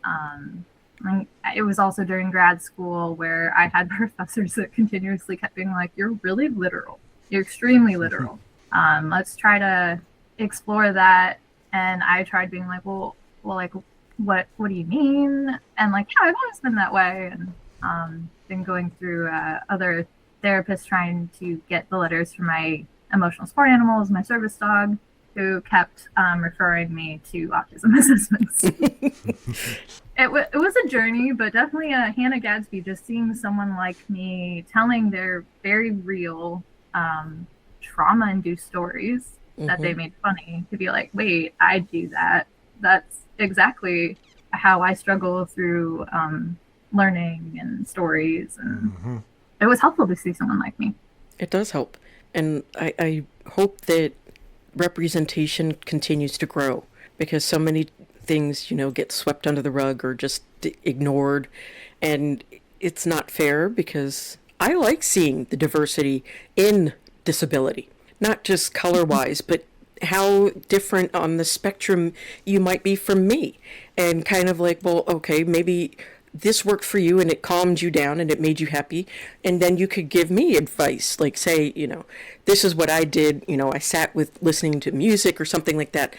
It was also during grad school where I had professors that continuously kept being like, you're really literal. You're extremely literal. Let's try to explore that. And I tried being like, well, like, what do you mean? And like, yeah, I've always been that way. And been going through other therapists trying to get the letters from my emotional support animals, my service dog, who kept referring me to autism assessments. It was a journey, but definitely Hannah Gadsby, just seeing someone like me telling their very real trauma-induced stories that they made funny, to be like, wait, I do that. That's exactly how I struggle through learning and stories. And it was helpful to see someone like me. It does help. And I hope that representation continues to grow, because so many things, get swept under the rug or just ignored. And it's not fair, because I like seeing the diversity in disability, not just color-wise, but how different on the spectrum you might be from me. And kind of like, well, okay, maybe this worked for you and it calmed you down and it made you happy. And then you could give me advice, like say, this is what I did. I sat with listening to music or something like that.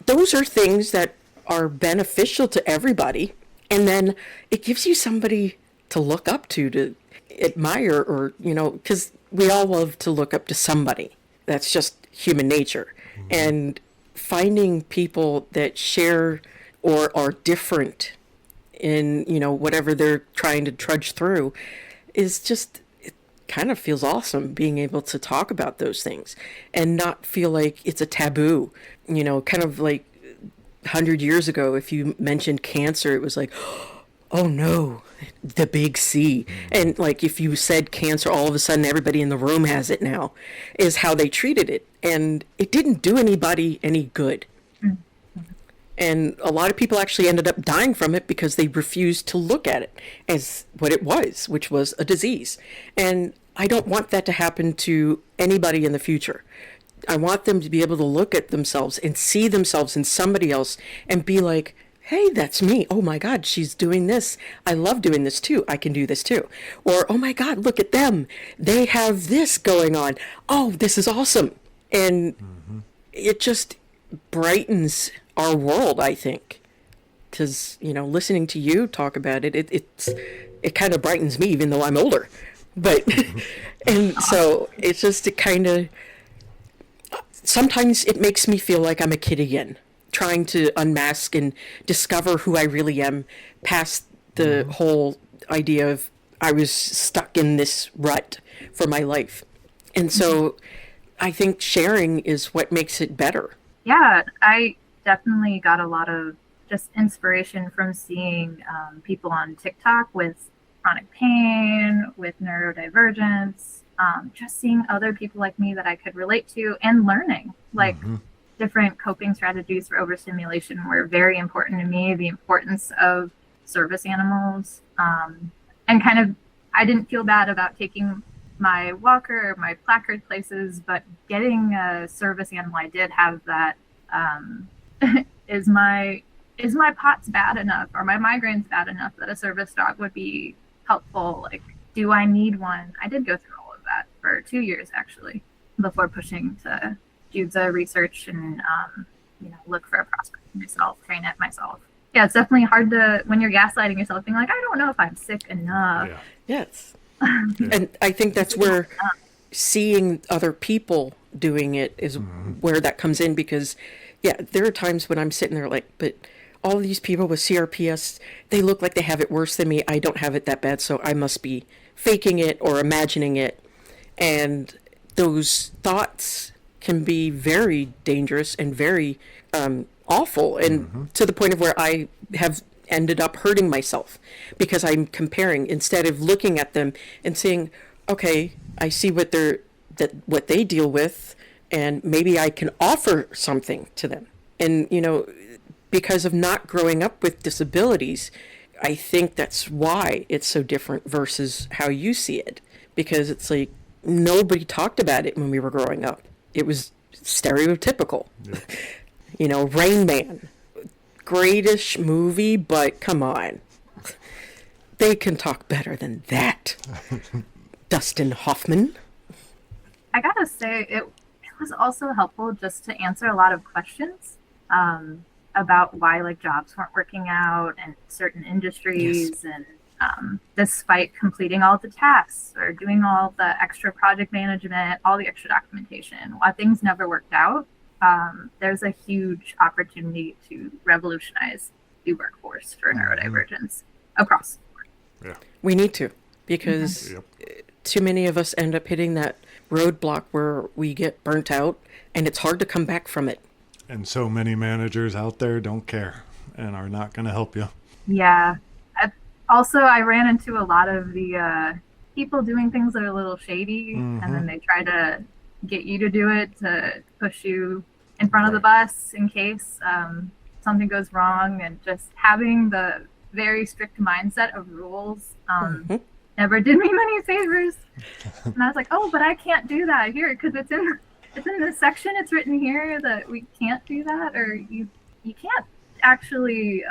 Those are things that are beneficial to everybody. And then it gives you somebody to look up to admire, or, because we all love to look up to somebody. That's just human nature. And finding people that share or are different in, whatever they're trying to trudge through is just, it kind of feels awesome being able to talk about those things and not feel like it's a taboo, kind of like 100 years ago, if you mentioned cancer, it was like, oh no, the big C. And like, if you said cancer, all of a sudden everybody in the room has it now, is how they treated it. And it didn't do anybody any good. And a lot of people actually ended up dying from it because they refused to look at it as what it was, which was a disease. And I don't want that to happen to anybody in the future. I want them to be able to look at themselves and see themselves in somebody else and be like, hey, that's me. Oh my God, she's doing this. I love doing this too. I can do this too. Or, oh my God, look at them. They have this going on. Oh, this is awesome. And it just brightens our world, I think. Because, listening to you talk about it, it kind of brightens me, even though I'm older. But, and so it's just, it kind of, sometimes it makes me feel like I'm a kid again, trying to unmask and discover who I really am past the whole idea of I was stuck in this rut for my life. And so I think sharing is what makes it better. Yeah, I definitely got a lot of just inspiration from seeing people on TikTok with chronic pain, with neurodivergence, just seeing other people like me that I could relate to, and learning like different coping strategies for overstimulation were very important to me. The importance of service animals, and kind of, I didn't feel bad about taking my walker or my placard places, but getting a service animal, I did have that. Is my POTS bad enough, or my migraines bad enough that a service dog would be helpful? Like, do I need one? I did go through all of that for 2 years actually before pushing to do the research and look for a prospect myself, train it myself. Yeah, it's definitely hard to, when you're gaslighting yourself, being like, I don't know if I'm sick enough. Yes. And I think that's where seeing other people doing it is where that comes in, because there are times when I'm sitting there like, but all these people with CRPS, they look like they have it worse than me. I don't have it that bad, so I must be faking it or imagining it. And those thoughts can be very dangerous and very awful, and to the point of where I have ended up hurting myself because I'm comparing instead of looking at them and saying, okay, I see what they deal with. and maybe I can offer something to them. And, because of not growing up with disabilities, I think that's why it's so different versus how you see it. Because it's like nobody talked about it when we were growing up. It was stereotypical. Yeah. Rain Man, greatish movie, but come on. They can talk better than that. Dustin Hoffman. I gotta say, it was also helpful just to answer a lot of questions about why like jobs weren't working out in certain industries. Yes. And despite completing all the tasks or doing all the extra project management, all the extra documentation, while things never worked out, there's a huge opportunity to revolutionize the workforce for neurodivergence across the board. Yeah. We need to, because too many of us end up hitting that roadblock where we get burnt out and it's hard to come back from it. And so many managers out there don't care and are not going to help you. Yeah. I ran into a lot of the people doing things that are a little shady, and then they try to get you to do it to push you in front of the bus in case something goes wrong. And just having the very strict mindset of rules never did me many favors. And I was like, oh, but I can't do that here because it's in this section. It's written here that we can't do that, or you can't actually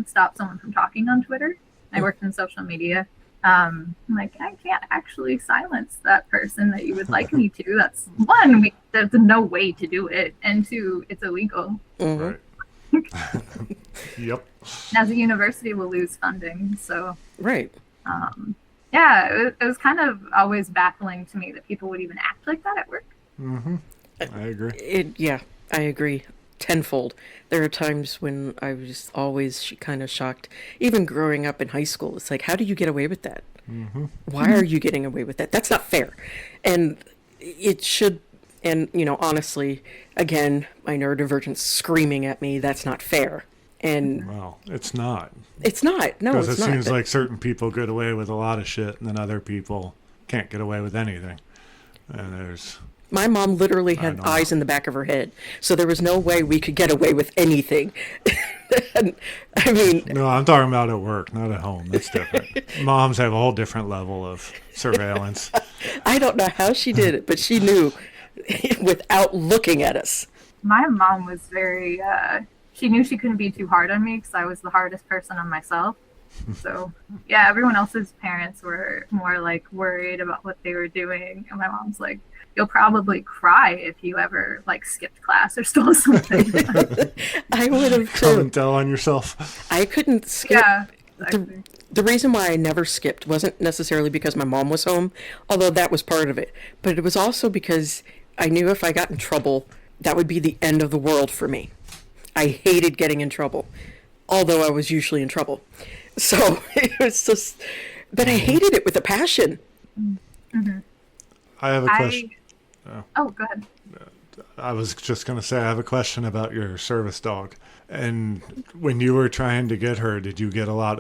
stop someone from talking on Twitter. I worked in social media. I'm like, I can't actually silence that person that you would like me to. That's one, there's no way to do it, and two, it's illegal. Right. Yep. As a university, we'll lose funding. So right. It was kind of always baffling to me that people would even act like that at work. I agree. I agree. Tenfold. There are times when I was always kind of shocked, even growing up in high school. It's like, how do you get away with that? Why are you getting away with that? That's not fair. And it should, and honestly, again, my neurodivergence screaming at me, that's not fair. And well, it's not. It's not. No, it's not. Because it seems like certain people get away with a lot of shit, and then other people can't get away with anything. And there's... My mom literally had eyes in the back of her head, so there was no way we could get away with anything. And, I mean... No, I'm talking about at work, not at home. That's different. Moms have a whole different level of surveillance. I don't know how she did it, but she knew without looking at us. My mom was very... she knew she couldn't be too hard on me because I was the hardest person on myself. So, yeah, everyone else's parents were more, like, worried about what they were doing. And my mom's like, you'll probably cry if you ever, like, skipped class or stole something. I would have too. Come and tell on yourself. I couldn't skip. Yeah, exactly. The reason why I never skipped wasn't necessarily because my mom was home, although that was part of it. But it was also because I knew if I got in trouble, that would be the end of the world for me. I hated getting in trouble, although I was usually in trouble. So it was just, but I hated it with a passion. I have a question. Oh, go ahead. I was just going to say, I have a question about your service dog. And when you were trying to get her, did you get a lot,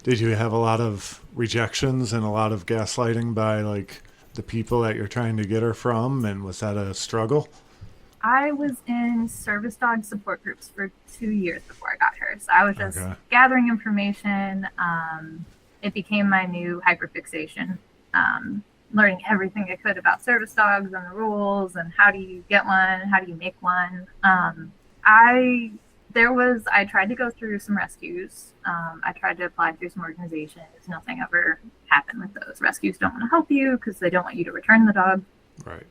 did you have a lot of rejections and a lot of gaslighting by like the people that you're trying to get her from? And was that a struggle? I was in service dog support groups for 2 years before I got her. So I was just gathering information. It became my new hyperfixation. Learning everything I could about service dogs and the rules and how do you get one, how do you make one. I tried to go through some rescues. I tried to apply through some organizations. Nothing ever happened with those. Rescues don't want to help you because they don't want you to return the dog. Right.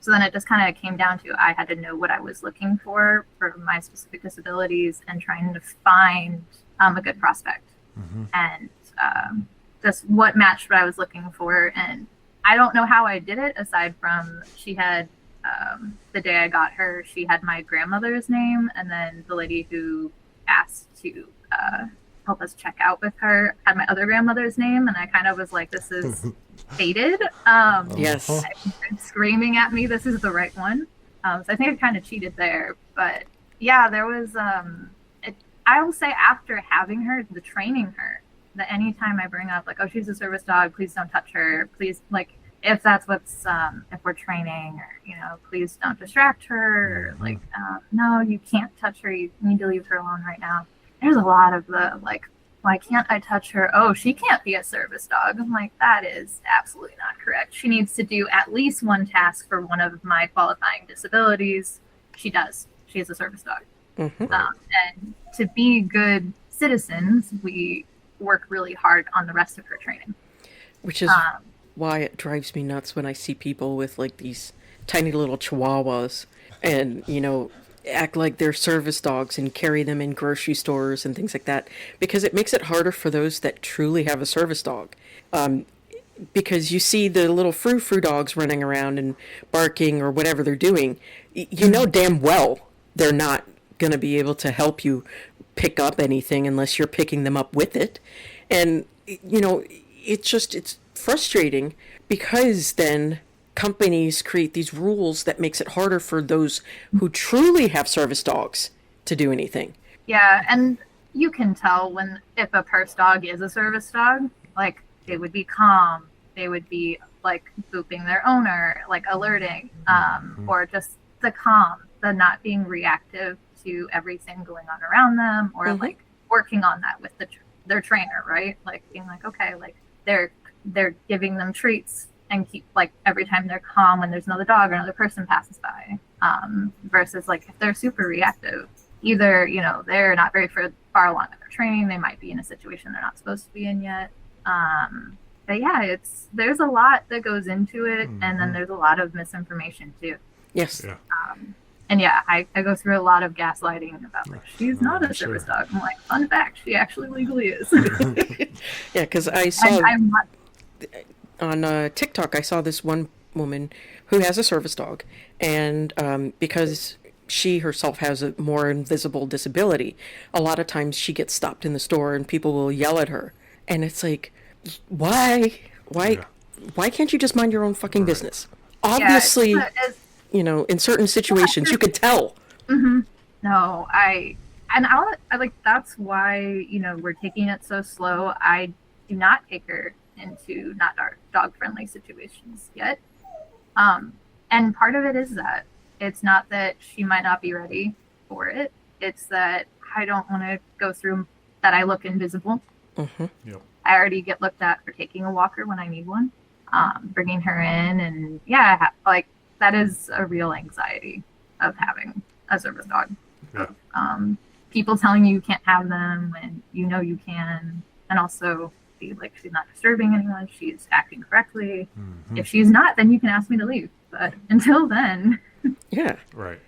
So then it just kind of came down to I had to know what I was looking for my specific disabilities and trying to find a good prospect. And just what matched what I was looking for. And I don't know how I did it aside from she had the day I got her, she had my grandmother's name, and then the lady who asked to help us check out with her had my other grandmother's name, and I kind of was like, this is fated. Yes. Screaming at me, this is the right one. So I think I kind of cheated there. But yeah, there was, I will say after having her, the training her, that anytime I bring up like, oh, she's a service dog, please don't touch her, please, like, if that's what's if we're training, or please don't distract her, or like no, you can't touch her, you need to leave her alone right now. There's a lot of the like, why can't I touch her? Oh, she can't be a service dog. I'm like, that is absolutely not correct. She needs to do at least one task for one of my qualifying disabilities. She does. She is a service dog. And to be good citizens, we work really hard on the rest of her training. Which is why it drives me nuts when I see people with like these tiny little chihuahuas and, act like they're service dogs and carry them in grocery stores and things like that, because it makes it harder for those that truly have a service dog. Because you see the little frou-frou dogs running around and barking or whatever they're doing, damn well they're not going to be able to help you pick up anything unless you're picking them up with it. And, it's frustrating, because then companies create these rules that makes it harder for those who truly have service dogs to do anything. Yeah, and you can tell if a purse dog is a service dog, like they would be calm, they would be like booping their owner, like alerting, or just the calm, the not being reactive to everything going on around them, or like working on that with their trainer, right? Like being like, okay, like they're giving them treats and keep like every time they're calm when there's another dog or another person passes by, versus like if they're super reactive, either they're not very far along in their training, they might be in a situation they're not supposed to be in yet, but yeah, there's a lot that goes into it, and then there's a lot of misinformation too. Yes. Yeah. And yeah, I go through a lot of gaslighting about like, she's not a service dog. I'm like, fun fact, she actually legally is. Yeah, because I saw I'm not, on TikTok, I saw this one woman who has a service dog, and because she herself has a more invisible disability, a lot of times she gets stopped in the store and people will yell at her, and it's like, why can't you just mind your own fucking business? Obviously, in certain situations you could tell. No, I like, that's why we're taking it so slow. I do not take her into not dog friendly situations yet, and part of it is that it's not that she might not be ready for it, it's that I don't want to go through that I look invisible. Yep. I already get looked at for taking a walker when I need one, bringing her in, and like that is a real anxiety of having a service dog. Yeah. People telling you can't have them when you can, and also be like, she's not disturbing anyone, she's acting correctly. If she's not, then you can ask me to leave, but until then. Yeah. Right.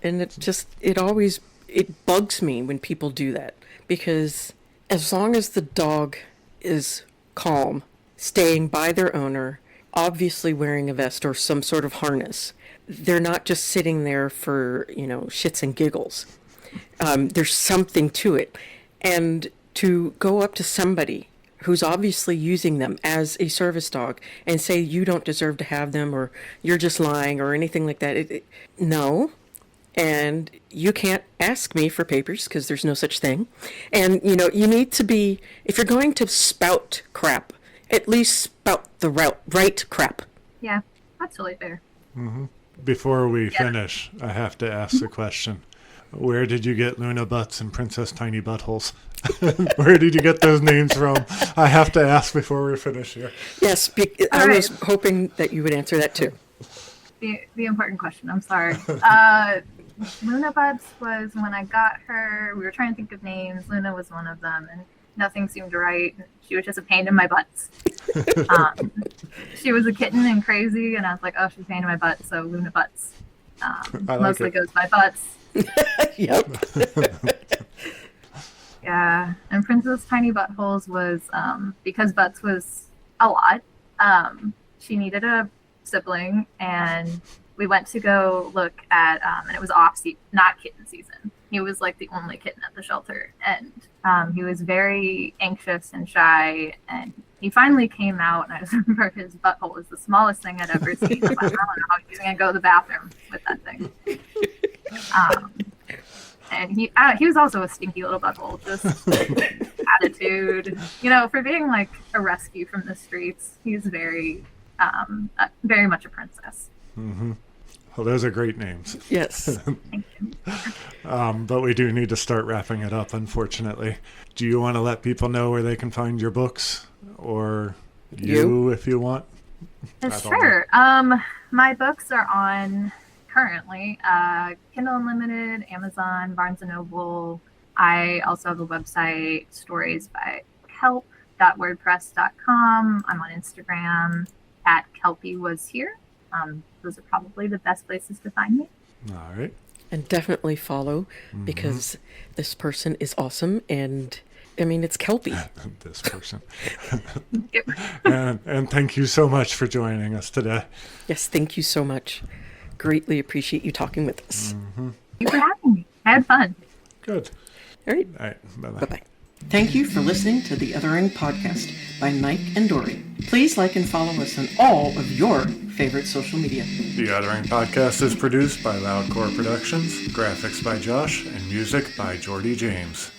And it bugs me when people do that, because as long as the dog is calm, staying by their owner, obviously wearing a vest or some sort of harness, they're not just sitting there for, shits and giggles. There's something to it. And to go up to somebody who's obviously using them as a service dog and say you don't deserve to have them, or you're just lying, or anything like that, no. And you can't ask me for papers, because there's no such thing. And, you need to be, if you're going to spout crap, at least spout the right crap. Yeah, that's totally fair. Before we finish, I have to ask the question. Where did you get Luna Butts and Princess Tiny Buttholes? Where did you get those names from? I have to ask before we finish here. Yes, I was hoping that you would answer that too. The important question, I'm sorry. Luna Butts was when I got her, we were trying to think of names. Luna was one of them, and nothing seemed right. She was just a pain in my butts. She was a kitten and crazy, and I was like, oh, she's a pain in my butt, so Luna Butts. Mostly goes by Butts. Yep. Yeah, and Princess Tiny Buttholes was because Butts was a lot. She needed a sibling, and we went to go look at, and it was not kitten season. He was like the only kitten at the shelter, and he was very anxious and shy, and he finally came out, and I just remember his butthole was the smallest thing I'd ever seen. I don't know how he's gonna go to the bathroom with that thing. And he was also a stinky little butthole, just attitude. For being like a rescue from the streets, he's very very much a princess. Mm-hmm. Well, those are great names. Yes. Thank you. But we do need to start wrapping it up, unfortunately. Do you want to let people know where they can find your books? Or you if you want? Sure. My books are on currently Kindle Unlimited, Amazon, Barnes & Noble. I also have a website, storiesbykelp.wordpress.com. I'm on Instagram at kelpywashere. Those are probably the best places to find me. All right. And definitely follow, because this person is awesome, and I mean, it's Kelpie. This person. and thank you so much for joining us today. Yes, thank you so much. Greatly appreciate you talking with us. Thank you for having me. I had fun. Good. All right. All right. Bye-bye. Bye-bye. Thank you for listening to The Othering Podcast by Mike and Dory. Please like and follow us on all of your favorite social media. The Othering Podcast is produced by LoudCore Productions, graphics by Josh, and music by Jordy James.